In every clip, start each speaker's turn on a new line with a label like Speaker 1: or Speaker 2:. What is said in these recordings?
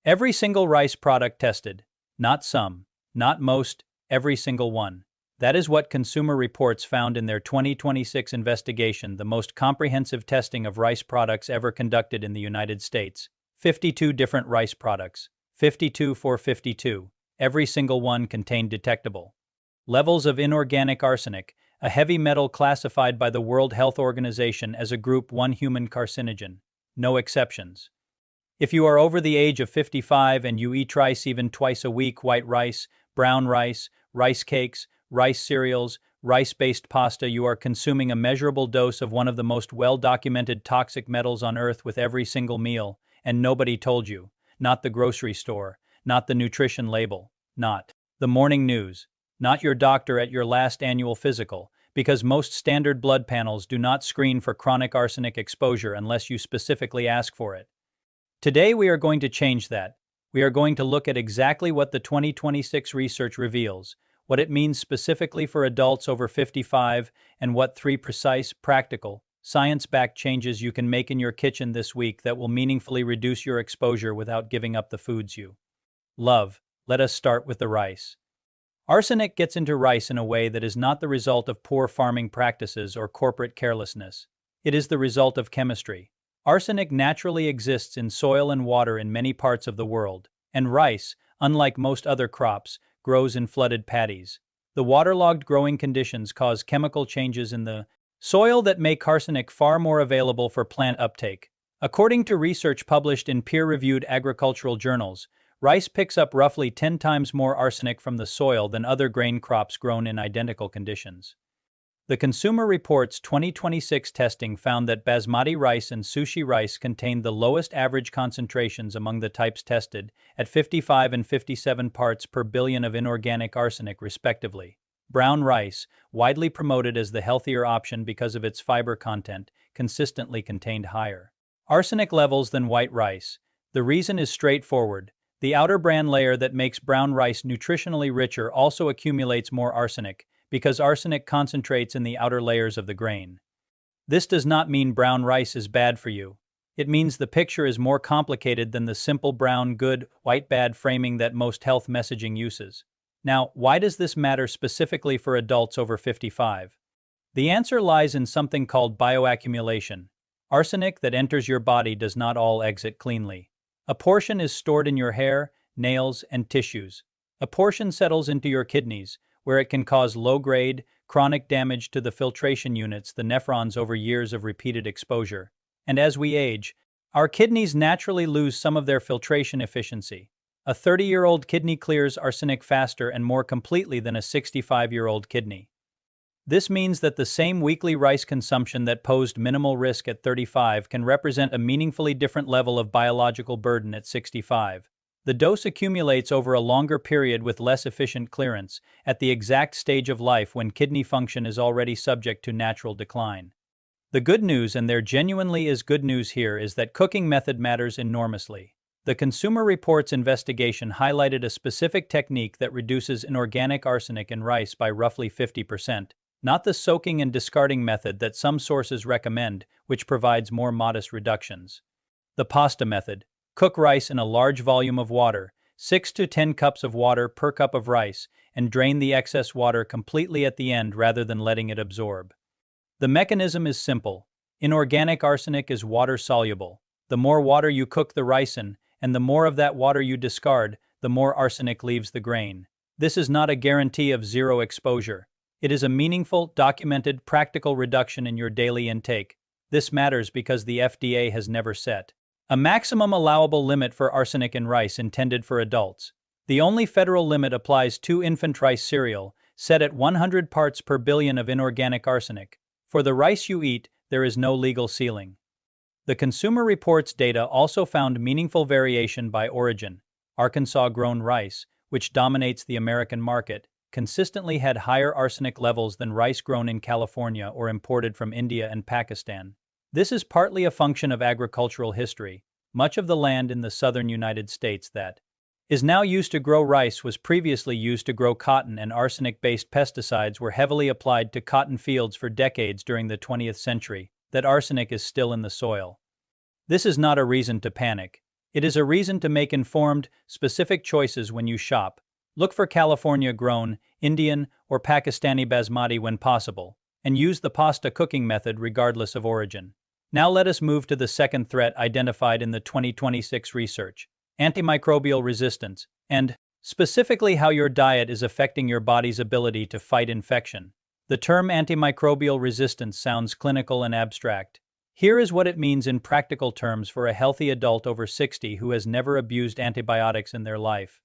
Speaker 1: Every single rice product tested. Not some, not most, every single one. That is what Consumer Reports found in their 2026 investigation, the most comprehensive testing of rice products ever conducted in the United States. 52 different rice products. 52 for 52. Every single one contained detectable levels of inorganic arsenic, a heavy metal classified by the World Health Organization as a Group 1 human carcinogen. No exceptions. If you are over the age of 55 and you eat rice even twice a week, white rice, brown rice, rice cakes, rice cereals, rice-based pasta, you are consuming a measurable dose of one of the most well-documented toxic metals on Earth with every single meal, and nobody told you. Not the grocery store, not the nutrition label, not the morning news, not your doctor at your last annual physical, because most standard blood panels do not screen for chronic arsenic exposure unless you specifically ask for it. Today we are going to change that. We are going to look at exactly what the 2026 research reveals, what it means specifically for adults over 55, and what 3 precise, practical, science-backed changes you can make in your kitchen this week that will meaningfully reduce your exposure without giving up the foods you love. Let us start with the rice. Arsenic gets into rice in a way that is not the result of poor farming practices or corporate carelessness. It is the result of chemistry. Arsenic naturally exists in soil and water in many parts of the world, and rice, unlike most other crops, grows in flooded paddies. The waterlogged growing conditions cause chemical changes in the soil that make arsenic far more available for plant uptake. According to research published in peer-reviewed agricultural journals, rice picks up roughly 10 times more arsenic from the soil than other grain crops grown in identical conditions. The Consumer Reports 2026 testing found that basmati rice and sushi rice contained the lowest average concentrations among the types tested, at 55 and 57 parts per billion of inorganic arsenic respectively. Brown rice, widely promoted as the healthier option because of its fiber content, consistently contained higher arsenic levels than white rice. The reason is straightforward. The outer bran layer that makes brown rice nutritionally richer also accumulates more arsenic, because arsenic concentrates in the outer layers of the grain. This does not mean brown rice is bad for you. It means the picture is more complicated than the simple brown good, white bad framing that most health messaging uses. Now, why does this matter specifically for adults over 55? The answer lies in something called bioaccumulation. Arsenic that enters your body does not all exit cleanly. A portion is stored in your hair, nails, and tissues. A portion settles into your kidneys, where it can cause low-grade, chronic damage to the filtration units, the nephrons, over years of repeated exposure. And as we age, our kidneys naturally lose some of their filtration efficiency. A 30-year-old kidney clears arsenic faster and more completely than a 65-year-old kidney. This means that the same weekly rice consumption that posed minimal risk at 35 can represent a meaningfully different level of biological burden at 65. The dose accumulates over a longer period with less efficient clearance, at the exact stage of life when kidney function is already subject to natural decline. The good news, and there genuinely is good news here, is that cooking method matters enormously. The Consumer Reports investigation highlighted a specific technique that reduces inorganic arsenic in rice by roughly 50%. Not the soaking and discarding method that some sources recommend, which provides more modest reductions. The pasta method. Cook rice in a large volume of water, 6 to 10 cups of water per cup of rice, and drain the excess water completely at the end rather than letting it absorb. The mechanism is simple. Inorganic arsenic is water-soluble. The more water you cook the rice in, and the more of that water you discard, the more arsenic leaves the grain. This is not a guarantee of zero exposure. It is a meaningful, documented, practical reduction in your daily intake. This matters because the FDA has never set a maximum allowable limit for arsenic in rice intended for adults. The only federal limit applies to infant rice cereal, set at 100 parts per billion of inorganic arsenic. For the rice you eat, there is no legal ceiling. The Consumer Reports data also found meaningful variation by origin. Arkansas-grown rice, which dominates the American market, consistently had higher arsenic levels than rice grown in California or imported from India and Pakistan. This is partly a function of agricultural history. Much of the land in the southern United States that is now used to grow rice was previously used to grow cotton, and arsenic-based pesticides were heavily applied to cotton fields for decades during the 20th century. That arsenic is still in the soil. This is not a reason to panic. It is a reason to make informed, specific choices when you shop. Look for California-grown, Indian, or Pakistani basmati when possible, and use the pasta cooking method regardless of origin. Now let us move to the second threat identified in the 2026 research: antimicrobial resistance, and specifically how your diet is affecting your body's ability to fight infection. The term antimicrobial resistance sounds clinical and abstract. Here is what it means in practical terms for a healthy adult over 60 who has never abused antibiotics in their life.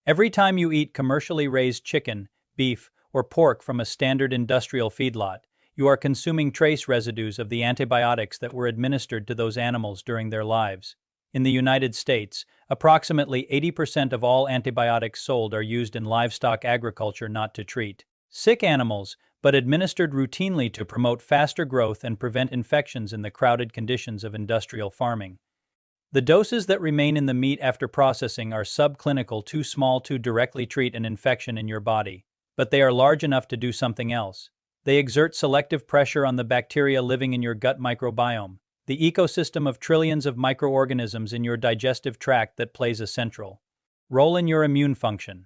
Speaker 1: Every time you eat commercially raised chicken, beef, or pork from a standard industrial feedlot, you are consuming trace residues of the antibiotics that were administered to those animals during their lives. In the United States, approximately 80% of all antibiotics sold are used in livestock agriculture not to treat sick animals, but administered routinely to promote faster growth and prevent infections in the crowded conditions of industrial farming. The doses that remain in the meat after processing are subclinical, too small to directly treat an infection in your body, but they are large enough to do something else. They exert selective pressure on the bacteria living in your gut microbiome, the ecosystem of trillions of microorganisms in your digestive tract that plays a central role in your immune function.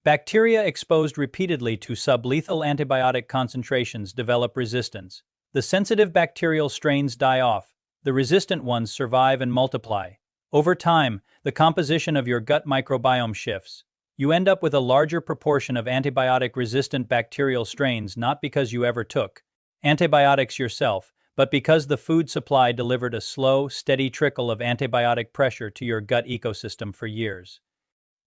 Speaker 1: Bacteria exposed repeatedly to sublethal antibiotic concentrations develop resistance. The sensitive bacterial strains die off. The resistant ones survive and multiply. Over time, the composition of your gut microbiome shifts. You end up with a larger proportion of antibiotic-resistant bacterial strains not because you ever took antibiotics yourself, but because the food supply delivered a slow, steady trickle of antibiotic pressure to your gut ecosystem for years.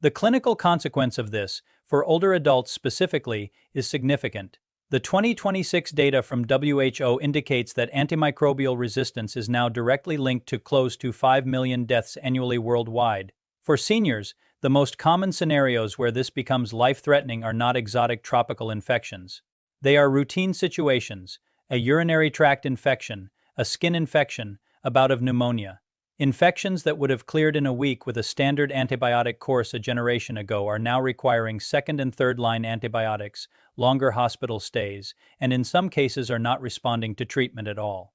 Speaker 1: The clinical consequence of this, for older adults specifically, is significant. The 2026 data from WHO indicates that antimicrobial resistance is now directly linked to close to 5 million deaths annually worldwide. For seniors, the most common scenarios where this becomes life-threatening are not exotic tropical infections. They are routine situations: a urinary tract infection, a skin infection, a bout of pneumonia. Infections that would have cleared in a week with a standard antibiotic course a generation ago are now requiring second and third line antibiotics, longer hospital stays, and in some cases are not responding to treatment at all.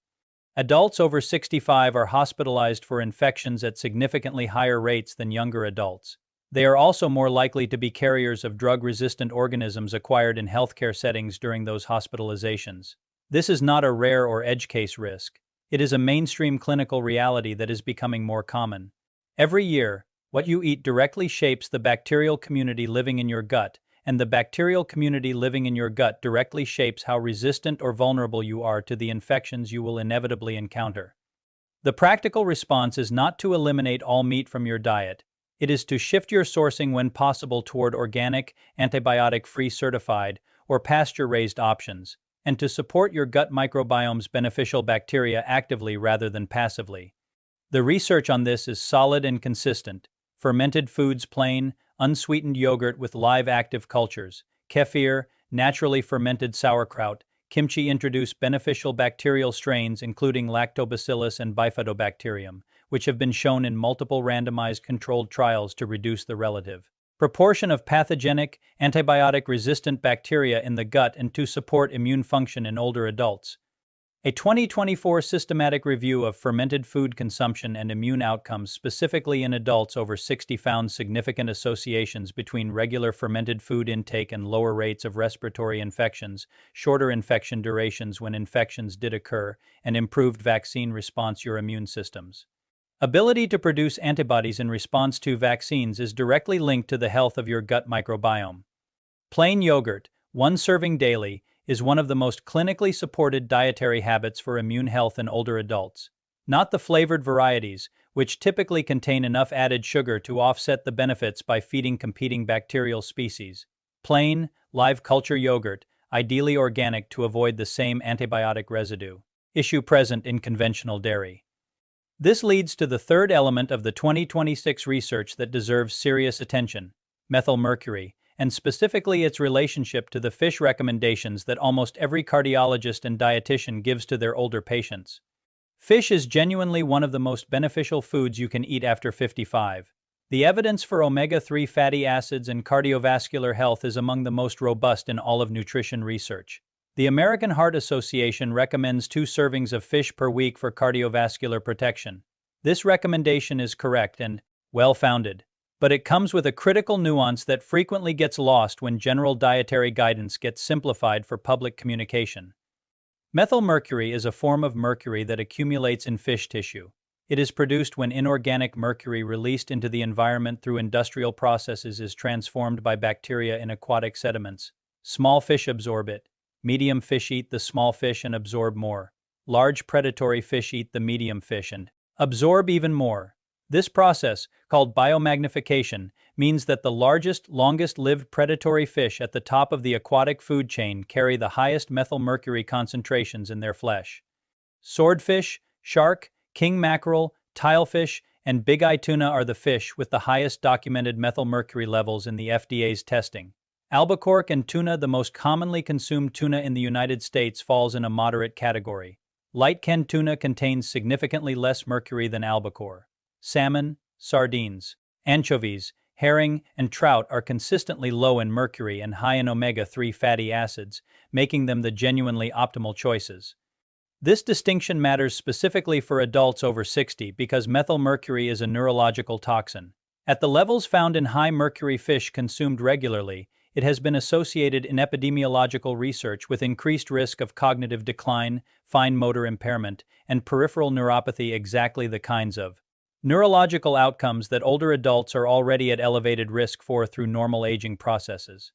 Speaker 1: Adults over 65 are hospitalized for infections at significantly higher rates than younger adults. They are also more likely to be carriers of drug-resistant organisms acquired in healthcare settings during those hospitalizations. This is not a rare or edge case risk. It is a mainstream clinical reality that is becoming more common. Every year, what you eat directly shapes the bacterial community living in your gut, and the bacterial community living in your gut directly shapes how resistant or vulnerable you are to the infections you will inevitably encounter. The practical response is not to eliminate all meat from your diet. It is to shift your sourcing when possible toward organic, antibiotic-free certified, or pasture-raised options, and to support your gut microbiome's beneficial bacteria actively rather than passively. The research on this is solid and consistent. Fermented foods, plain, unsweetened yogurt with live active cultures, kefir, naturally fermented sauerkraut, kimchi introduce beneficial bacterial strains including lactobacillus and bifidobacterium, which have been shown in multiple randomized controlled trials to reduce the relative proportion of pathogenic, antibiotic-resistant bacteria in the gut and to support immune function in older adults. A 2024 systematic review of fermented food consumption and immune outcomes specifically in adults over 60 found significant associations between regular fermented food intake and lower rates of respiratory infections, shorter infection durations when infections did occur, and improved vaccine response to your immune systems. Ability to produce antibodies in response to vaccines is directly linked to the health of your gut microbiome. Plain yogurt, one serving daily, is one of the most clinically supported dietary habits for immune health in older adults. Not the flavored varieties, which typically contain enough added sugar to offset the benefits by feeding competing bacterial species. Plain, live culture yogurt, ideally organic to avoid the same antibiotic residue issue present in conventional dairy. This leads to the third element of the 2026 research that deserves serious attention: methylmercury, and specifically its relationship to the fish recommendations that almost every cardiologist and dietitian gives to their older patients. Fish is genuinely one of the most beneficial foods you can eat after 55. The evidence for omega-3 fatty acids and cardiovascular health is among the most robust in all of nutrition research. The American Heart Association recommends 2 servings of fish per week for cardiovascular protection. This recommendation is correct and well-founded, but it comes with a critical nuance that frequently gets lost when general dietary guidance gets simplified for public communication. Methylmercury is a form of mercury that accumulates in fish tissue. It is produced when inorganic mercury released into the environment through industrial processes is transformed by bacteria in aquatic sediments. Small fish absorb it. Medium fish eat the small fish and absorb more. Large predatory fish eat the medium fish and absorb even more. This process, called biomagnification, means that the largest, longest-lived predatory fish at the top of the aquatic food chain carry the highest methylmercury concentrations in their flesh. Swordfish, shark, king mackerel, tilefish, and big-eye tuna are the fish with the highest documented methylmercury levels in the FDA's testing. Albacore and tuna, the most commonly consumed tuna in the United States, falls in a moderate category. Light-canned tuna contains significantly less mercury than albacore. Salmon, sardines, anchovies, herring, and trout are consistently low in mercury and high in omega-3 fatty acids, making them the genuinely optimal choices. This distinction matters specifically for adults over 60 because methylmercury is a neurological toxin. At the levels found in high-mercury fish consumed regularly, it has been associated in epidemiological research with increased risk of cognitive decline, fine motor impairment, and peripheral neuropathy, exactly the kinds of neurological outcomes that older adults are already at elevated risk for through normal aging processes.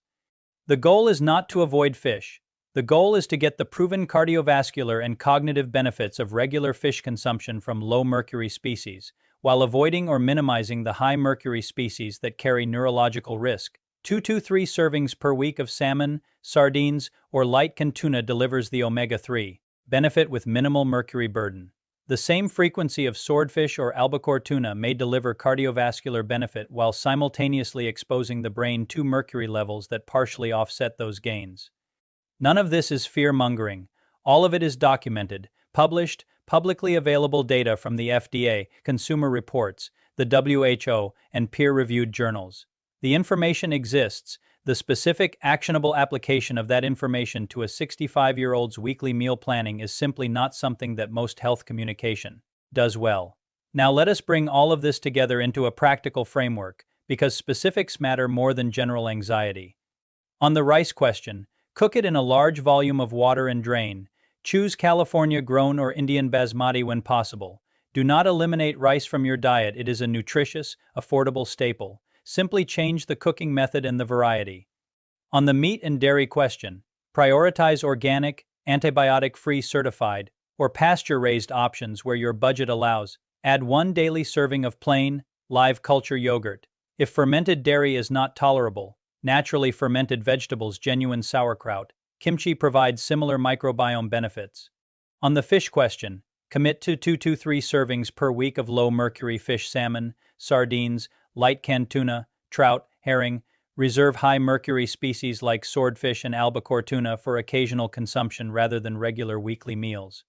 Speaker 1: The goal is not to avoid fish. The goal is to get the proven cardiovascular and cognitive benefits of regular fish consumption from low-mercury species, while avoiding or minimizing the high-mercury species that carry neurological risk. 2 to 3 servings per week of salmon, sardines, or light-canned tuna delivers the omega-3 benefit with minimal mercury burden. The same frequency of swordfish or albacore tuna may deliver cardiovascular benefit while simultaneously exposing the brain to mercury levels that partially offset those gains. None of this is fear-mongering. All of it is documented, published, publicly available data from the FDA, Consumer Reports, the WHO, and peer-reviewed journals. The information exists. The specific, actionable application of that information to a 65-year-old's weekly meal planning is simply not something that most health communication does well. Now let us bring all of this together into a practical framework, because specifics matter more than general anxiety. On the rice question, cook it in a large volume of water and drain. Choose California-grown or Indian basmati when possible. Do not eliminate rice from your diet. It is a nutritious, affordable staple. Simply change the cooking method and the variety. On the meat and dairy question, prioritize organic, antibiotic-free certified, or pasture-raised options where your budget allows. Add 1 daily serving of plain, live culture yogurt. If fermented dairy is not tolerable, naturally fermented vegetables, genuine sauerkraut, kimchi provides similar microbiome benefits. On the fish question, commit to 2 to 3 servings per week of low-mercury fish, salmon, sardines, light-canned tuna, trout, herring. Reserve high-mercury species like swordfish and albacore tuna for occasional consumption rather than regular weekly meals.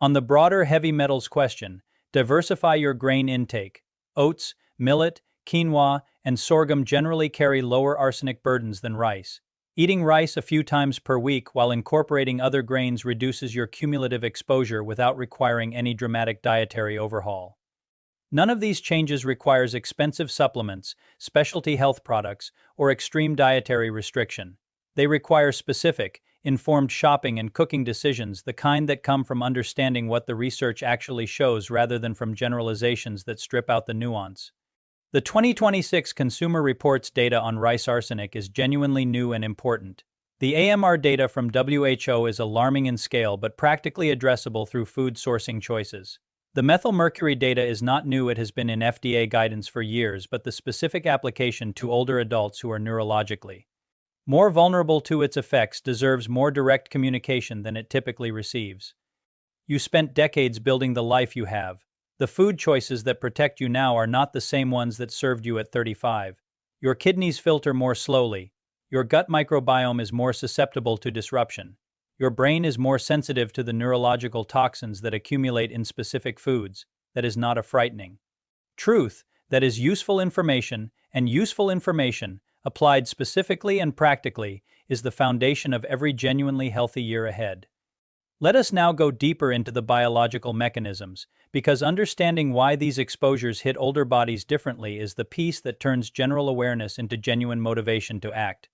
Speaker 1: On the broader heavy metals question, diversify your grain intake. Oats, millet, quinoa, and sorghum generally carry lower arsenic burdens than rice. Eating rice a few times per week while incorporating other grains reduces your cumulative exposure without requiring any dramatic dietary overhaul. None of these changes requires expensive supplements, specialty health products, or extreme dietary restriction. They require specific, informed shopping and cooking decisions, the kind that come from understanding what the research actually shows rather than from generalizations that strip out the nuance. The 2026 Consumer Reports data on rice arsenic is genuinely new and important. The AMR data from WHO is alarming in scale but practically addressable through food sourcing choices. The methylmercury data is not new. It has been in FDA guidance for years, but the specific application to older adults who are neurologically more vulnerable to its effects deserves more direct communication than it typically receives. You spent decades building the life you have. The food choices that protect you now are not the same ones that served you at 35. Your kidneys filter more slowly. Your gut microbiome is more susceptible to disruption. Your brain is more sensitive to the neurological toxins that accumulate in specific foods. That is not a frightening truth. That is useful information, and useful information, applied specifically and practically, is the foundation of every genuinely healthy year ahead. Let us now go deeper into the biological mechanisms, because understanding why these exposures hit older bodies differently is the piece that turns general awareness into genuine motivation to act.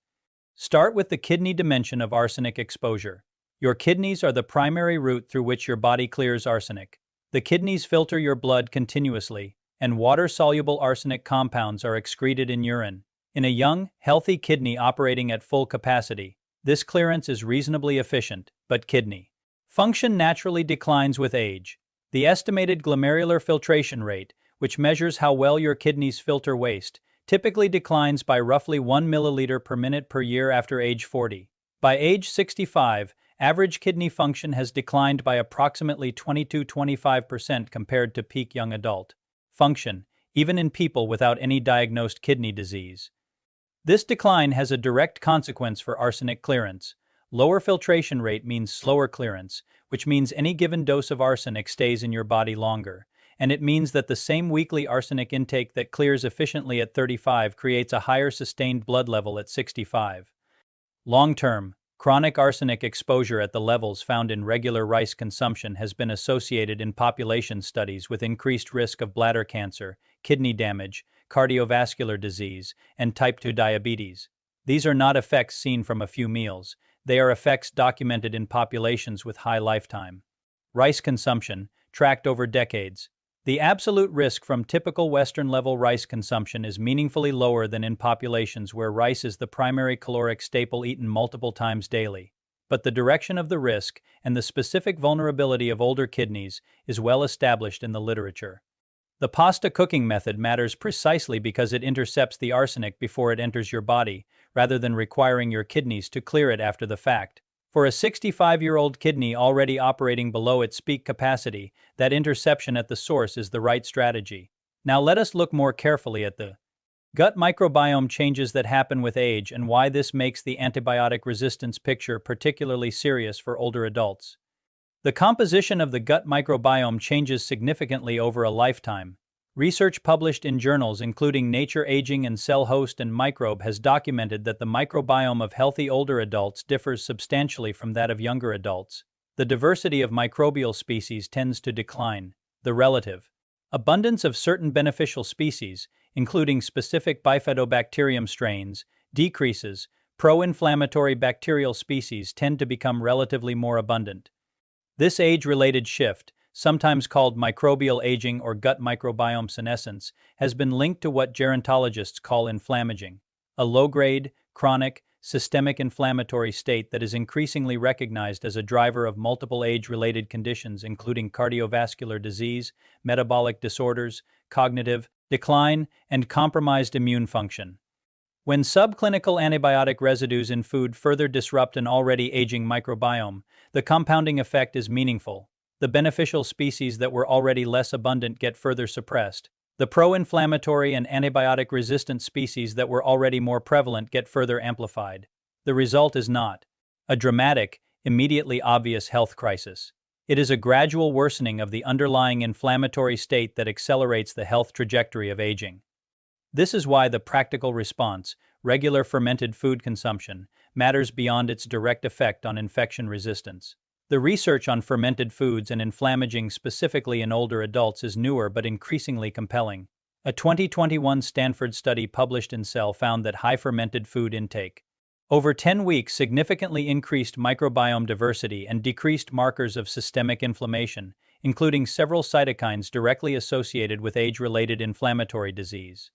Speaker 1: Start with the kidney dimension of arsenic exposure. Your kidneys are the primary route through which your body clears arsenic. The kidneys filter your blood continuously, and water-soluble arsenic compounds are excreted in urine. In a young, healthy kidney operating at full capacity, this clearance is reasonably efficient, but kidney function naturally declines with age. The estimated glomerular filtration rate, which measures how well your kidneys filter waste, typically declines by roughly 1 milliliter per minute per year after age 40. By age 65, average kidney function has declined by approximately 20–25% compared to peak young adult function, even in people without any diagnosed kidney disease. This decline has a direct consequence for arsenic clearance. Lower filtration rate means slower clearance, which means any given dose of arsenic stays in your body longer, and it means that the same weekly arsenic intake that clears efficiently at 35 creates a higher sustained blood level at 65. Long-term, chronic arsenic exposure at the levels found in regular rice consumption has been associated in population studies with increased risk of bladder cancer, kidney damage, cardiovascular disease, and type 2 diabetes. These are not effects seen from a few meals. They are effects documented in populations with high lifetime rice consumption, tracked over decades. The absolute risk from typical Western-level rice consumption is meaningfully lower than in populations where rice is the primary caloric staple eaten multiple times daily. But the direction of the risk and the specific vulnerability of older kidneys is well established in the literature. The pasta cooking method matters precisely because it intercepts the arsenic before it enters your body, rather than requiring your kidneys to clear it after the fact. For a 65-year-old kidney already operating below its peak capacity, that interception at the source is the right strategy. Now let us look more carefully at the gut microbiome changes that happen with age and why this makes the antibiotic resistance picture particularly serious for older adults. The composition of the gut microbiome changes significantly over a lifetime. Research published in journals including Nature Aging and Cell Host and Microbe has documented that the microbiome of healthy older adults differs substantially from that of younger adults. The diversity of microbial species tends to decline. The relative abundance of certain beneficial species, including specific bifidobacterium strains, decreases. Pro-inflammatory bacterial species tend to become relatively more abundant. This age-related shift, sometimes called microbial aging or gut microbiome senescence, has been linked to what gerontologists call inflammaging, a low-grade, chronic, systemic inflammatory state that is increasingly recognized as a driver of multiple age-related conditions including cardiovascular disease, metabolic disorders, cognitive decline, and compromised immune function. When subclinical antibiotic residues in food further disrupt an already aging microbiome, the compounding effect is meaningful. The beneficial species that were already less abundant get further suppressed. The pro-inflammatory and antibiotic-resistant species that were already more prevalent get further amplified. The result is not a dramatic, immediately obvious health crisis. It is a gradual worsening of the underlying inflammatory state that accelerates the health trajectory of aging. This is why the practical response, regular fermented food consumption, matters beyond its direct effect on infection resistance. The research on fermented foods and inflammaging specifically in older adults is newer but increasingly compelling. A 2021 Stanford study published in Cell found that high fermented food intake over 10 weeks significantly increased microbiome diversity and decreased markers of systemic inflammation, including several cytokines directly associated with age-related inflammatory disease.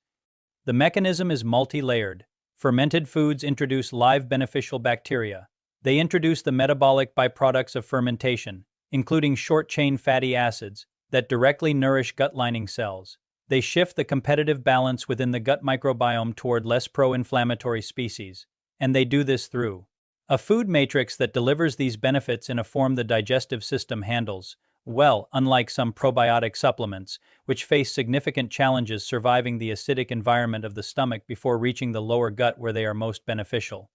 Speaker 1: The mechanism is multi-layered. Fermented foods introduce live beneficial bacteria. They introduce the metabolic byproducts of fermentation, including short-chain fatty acids, that directly nourish gut lining cells. They shift the competitive balance within the gut microbiome toward less pro-inflammatory species, and they do this through a food matrix that delivers these benefits in a form the digestive system handles well, unlike some probiotic supplements, which face significant challenges surviving the acidic environment of the stomach before reaching the lower gut where they are most beneficial.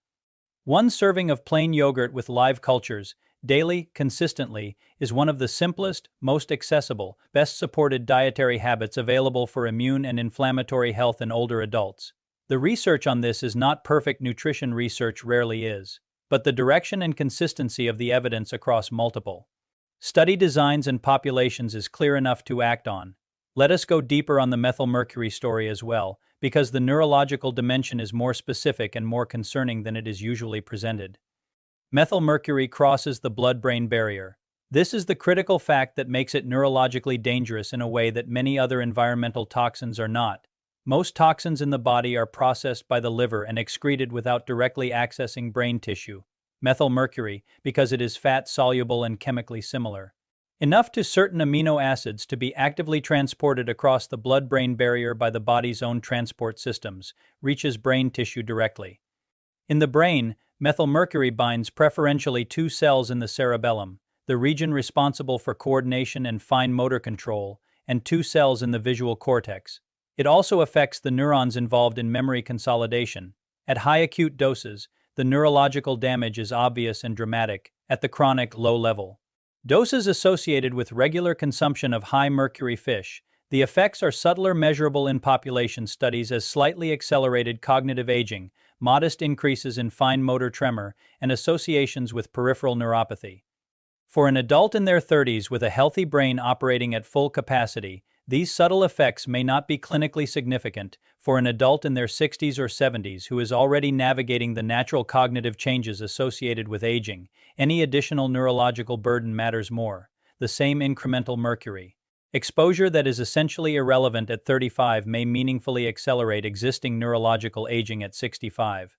Speaker 1: One serving of plain yogurt with live cultures, daily, consistently, is one of the simplest, most accessible, best supported dietary habits available for immune and inflammatory health in older adults. The research on this is not perfect. Nutrition research rarely is, but the direction and consistency of the evidence across multiple Study designs and populations is clear enough to act on. Let us go deeper on the methylmercury story as well, because the neurological dimension is more specific and more concerning than it is usually presented. Methylmercury crosses the blood-brain barrier. This is the critical fact that makes it neurologically dangerous in a way that many other environmental toxins are not. Most toxins in the body are processed by the liver and excreted without directly accessing brain tissue. Methylmercury, because it is fat-soluble and chemically similar, enough to certain amino acids to be actively transported across the blood-brain barrier by the body's own transport systems, reaches brain tissue directly. In the brain, methylmercury binds preferentially two cells in the cerebellum, the region responsible for coordination and fine motor control, and two cells in the visual cortex. It also affects the neurons involved in memory consolidation. At high acute doses, the neurological damage is obvious and dramatic. At the chronic, low level doses associated with regular consumption of high-mercury fish, the effects are subtler, measurable in population studies as slightly accelerated cognitive aging, modest increases in fine motor tremor, and associations with peripheral neuropathy. For an adult in their 30s with a healthy brain operating at full capacity, these subtle effects may not be clinically significant. For an adult in their 60s or 70s who is already navigating the natural cognitive changes associated with aging, any additional neurological burden matters more. The same incremental mercury exposure that is essentially irrelevant at 35 may meaningfully accelerate existing neurological aging at 65.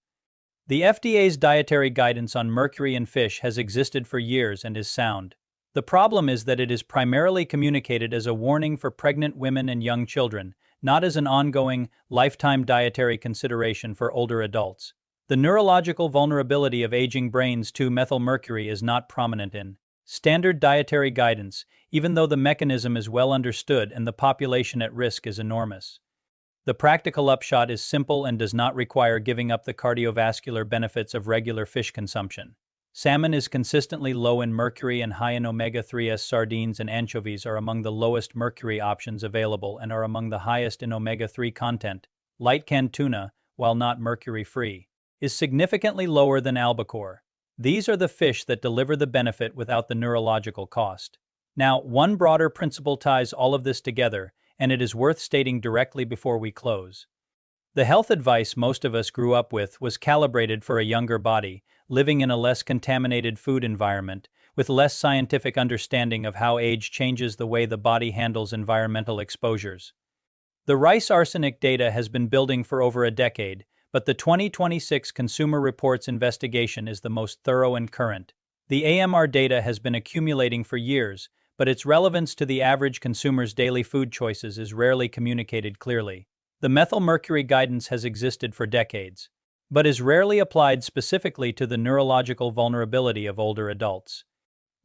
Speaker 1: The FDA's dietary guidance on mercury in fish has existed for years and is sound. The problem is that it is primarily communicated as a warning for pregnant women and young children, not as an ongoing, lifetime dietary consideration for older adults. The neurological vulnerability of aging brains to methylmercury is not prominent in standard dietary guidance, even though the mechanism is well understood and the population at risk is enormous. The practical upshot is simple and does not require giving up the cardiovascular benefits of regular fish consumption. Salmon is consistently low in mercury and high in omega-3s. Sardines and anchovies are among the lowest mercury options available and are among the highest in omega-3 content. Light canned tuna, while not mercury-free, is significantly lower than albacore. These are the fish that deliver the benefit without the neurological cost. Now, one broader principle ties all of this together, and it is worth stating directly before we close. The health advice most of us grew up with was calibrated for a younger body, living in a less contaminated food environment, with less scientific understanding of how age changes the way the body handles environmental exposures. The rice arsenic data has been building for over a decade, but the 2026 Consumer Reports investigation is the most thorough and current. The AMR data has been accumulating for years, but its relevance to the average consumer's daily food choices is rarely communicated clearly. The methylmercury guidance has existed for decades, but is rarely applied specifically to the neurological vulnerability of older adults.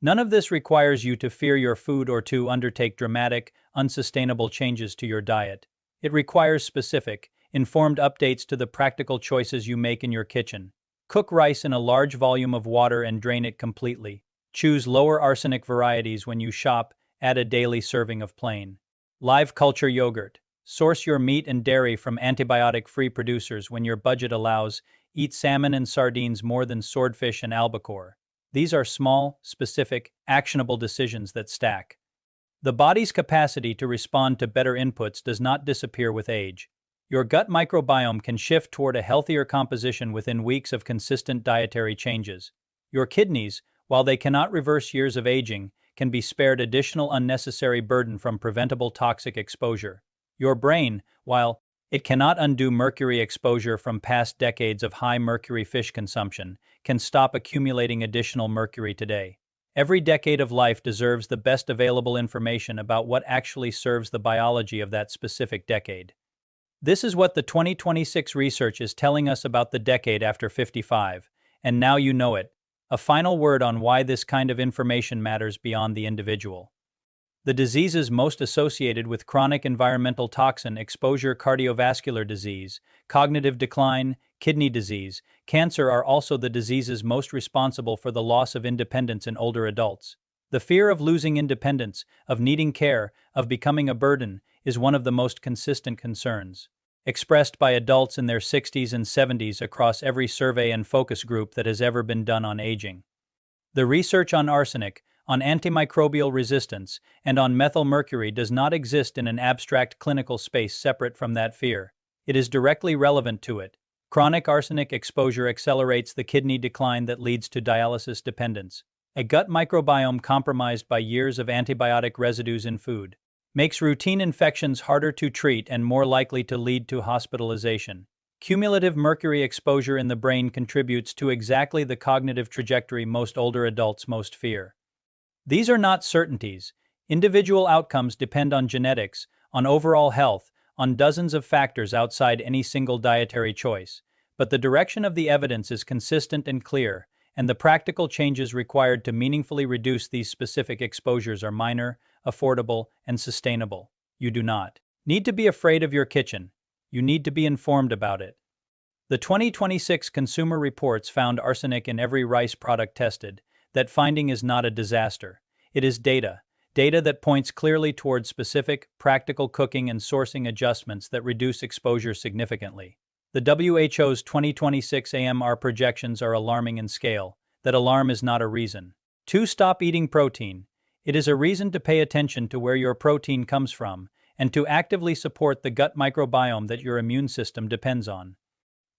Speaker 1: None of this requires you to fear your food or to undertake dramatic, unsustainable changes to your diet. It requires specific, informed updates to the practical choices you make in your kitchen. Cook rice in a large volume of water and drain it completely. Choose lower arsenic varieties when you shop. Add a daily serving of plain live culture yogurt. Source your meat and dairy from antibiotic-free producers when your budget allows. Eat salmon and sardines more than swordfish and albacore. These are small, specific, actionable decisions that stack. The body's capacity to respond to better inputs does not disappear with age. Your gut microbiome can shift toward a healthier composition within weeks of consistent dietary changes. Your kidneys, while they cannot reverse years of aging, can be spared additional unnecessary burden from preventable toxic exposure. Your brain, while it cannot undo mercury exposure from past decades of high mercury fish consumption, can stop accumulating additional mercury today. Every decade of life deserves the best available information about what actually serves the biology of that specific decade. This is what the 2026 research is telling us about the decade after 55, and now you know it. A final word on why this kind of information matters beyond the individual. The diseases most associated with chronic environmental toxin exposure, cardiovascular disease, cognitive decline, kidney disease, cancer are also the diseases most responsible for the loss of independence in older adults. The fear of losing independence, of needing care, of becoming a burden, is one of the most consistent concerns, expressed by adults in their 60s and 70s across every survey and focus group that has ever been done on aging. The research on arsenic, on antimicrobial resistance, and on methylmercury does not exist in an abstract clinical space separate from that fear. It is directly relevant to it. Chronic arsenic exposure accelerates the kidney decline that leads to dialysis dependence. A gut microbiome compromised by years of antibiotic residues in food makes routine infections harder to treat and more likely to lead to hospitalization. Cumulative mercury exposure in the brain contributes to exactly the cognitive trajectory most older adults most fear. These are not certainties. Individual outcomes depend on genetics, on overall health, on dozens of factors outside any single dietary choice. But the direction of the evidence is consistent and clear, and the practical changes required to meaningfully reduce these specific exposures are minor, affordable, and sustainable. You do not need to be afraid of your kitchen. You need to be informed about it. The 2026 Consumer Reports found arsenic in every rice product tested. That finding is not a disaster. It is data that points clearly towards specific, practical cooking and sourcing adjustments that reduce exposure significantly. The WHO's 2026 AMR projections are alarming in scale. That alarm is not a reason to stop eating protein. It is a reason to pay attention to where your protein comes from and to actively support the gut microbiome that your immune system depends on.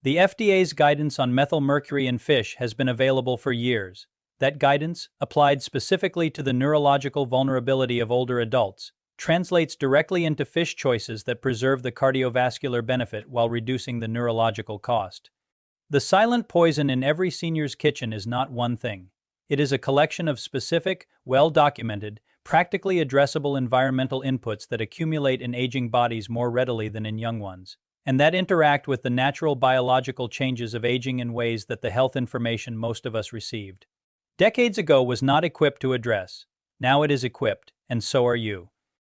Speaker 1: The FDA's guidance on methylmercury in fish has been available for years. That guidance, applied specifically to the neurological vulnerability of older adults, translates directly into fish choices that preserve the cardiovascular benefit while reducing the neurological cost. The silent poison in every senior's kitchen is not one thing. It is a collection of specific, well-documented, practically addressable environmental inputs that accumulate in aging bodies more readily than in young ones, and that interact with the natural biological changes of aging in ways that the health information most of us received decades ago was not equipped to address. Now it is equipped, and so are you.